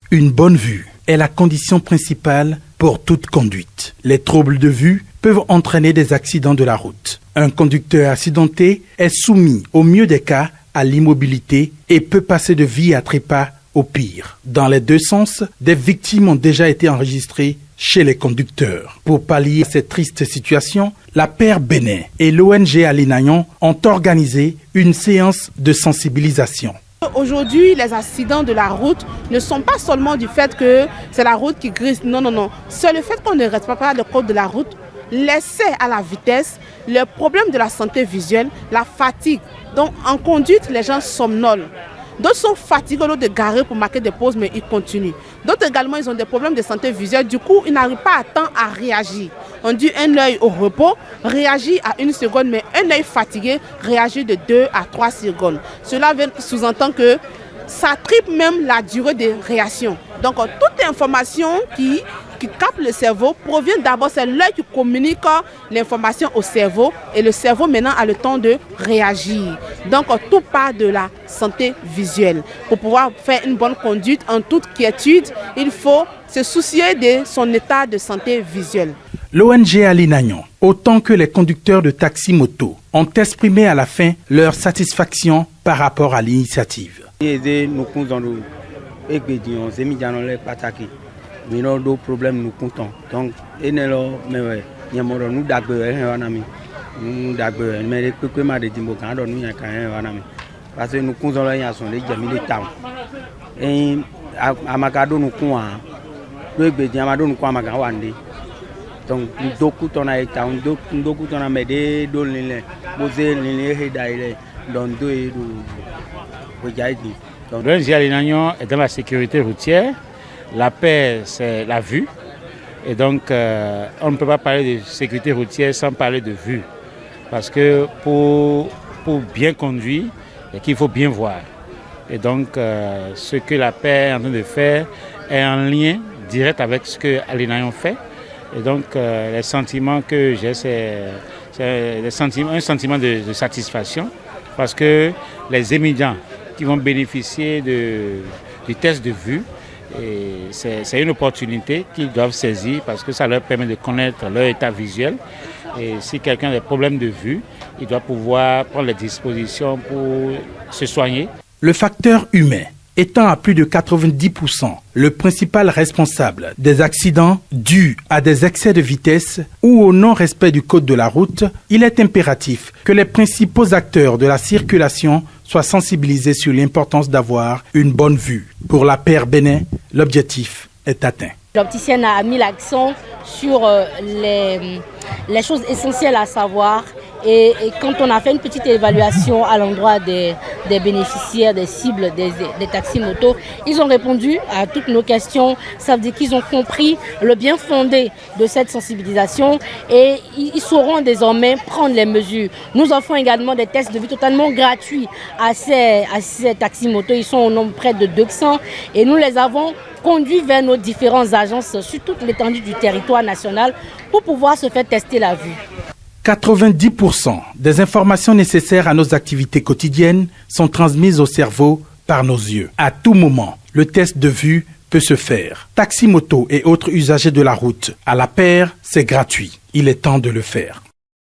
Une bonne vue est la condition principale pour toute conduite. Les troubles de vue peuvent entraîner des accidents de la route. Un conducteur accidenté est soumis, au mieux des cas, à l'immobilité et peut passer de vie à trépas au pire. Dans les deux sens, des victimes ont déjà été enregistrées chez les conducteurs. Pour pallier cette triste situation, la paire Bénin et l'ONG Alinayon ont organisé une séance de sensibilisation. Aujourd'hui, les accidents de la route ne sont pas seulement du fait que c'est la route qui grise. Non. C'est le fait qu'on ne respecte pas le code de la route, l'excès à la vitesse, le problème de la santé visuelle, la fatigue. Donc en conduite, les gens somnolent. D'autres sont fatigués au lieu de garer pour marquer des pauses, mais ils continuent. D'autres également, ils ont des problèmes de santé visuelle. Du coup, ils n'arrivent pas à temps à réagir. On dit un œil au repos, réagit à 1 seconde, mais un œil fatigué réagit de 2 à 3 secondes. Cela sous-entend que ça triple même la durée de réaction. Donc, toute information qui capte le cerveau provient d'abord, c'est l'œil qui communique l'information au cerveau et le cerveau maintenant a le temps de réagir. Donc tout part de la santé visuelle. Pour pouvoir faire une bonne conduite en toute quiétude, il faut se soucier de son état de santé visuelle. L'ONG Alinayon, autant que les conducteurs de taxi-moto, ont exprimé à la fin leur satisfaction par rapport à l'initiative. Mais non, d'autres problèmes nous comptons. Donc, nous parce que nous consolons les gens les jamie les temps. Et à Macado nous quoi, le bédi Amado nous quoi Macawande. Donc, nous beaucoup on a été, nous beaucoup on a médé, donné, posé les hédaïles, dans deux et donc, l'ONG Alinayon est dans la sécurité routière. La paix, c'est la vue. Et donc, on ne peut pas parler de sécurité routière sans parler de vue. Parce que pour bien conduire, il faut bien voir. Et donc, ce que la paix est en train de faire est en lien direct avec ce que Alinayon fait. Et donc, les sentiments que j'ai, c'est un sentiment de satisfaction. Parce que les étudiants qui vont bénéficier du test de vue, et c'est une opportunité qu'ils doivent saisir parce que ça leur permet de connaître leur état visuel. Et si quelqu'un a des problèmes de vue, il doit pouvoir prendre les dispositions pour se soigner. Le facteur humain étant à plus de 90% le principal responsable des accidents dus à des excès de vitesse ou au non-respect du code de la route, il est impératif que les principaux acteurs de la circulation soient sensibilisés sur l'importance d'avoir une bonne vue. Pour la paire Bénin, l'objectif est atteint. L'opticienne a mis l'accent sur les choses essentielles à savoir. Et quand on a fait une petite évaluation à l'endroit des bénéficiaires, des cibles, des taxis-motos, ils ont répondu à toutes nos questions. Ça veut dire qu'ils ont compris le bien fondé de cette sensibilisation et ils sauront désormais prendre les mesures. Nous offrons également des tests de vue totalement gratuits à ces taxis-motos. Ils sont au nombre près de 200 et nous les avons conduits vers nos différentes agences sur toute l'étendue du territoire national pour pouvoir se faire tester la vue. 90% des informations nécessaires à nos activités quotidiennes sont transmises au cerveau par nos yeux. À tout moment, le test de vue peut se faire. Taxi-moto et autres usagers de la route, à la paire, c'est gratuit. Il est temps de le faire.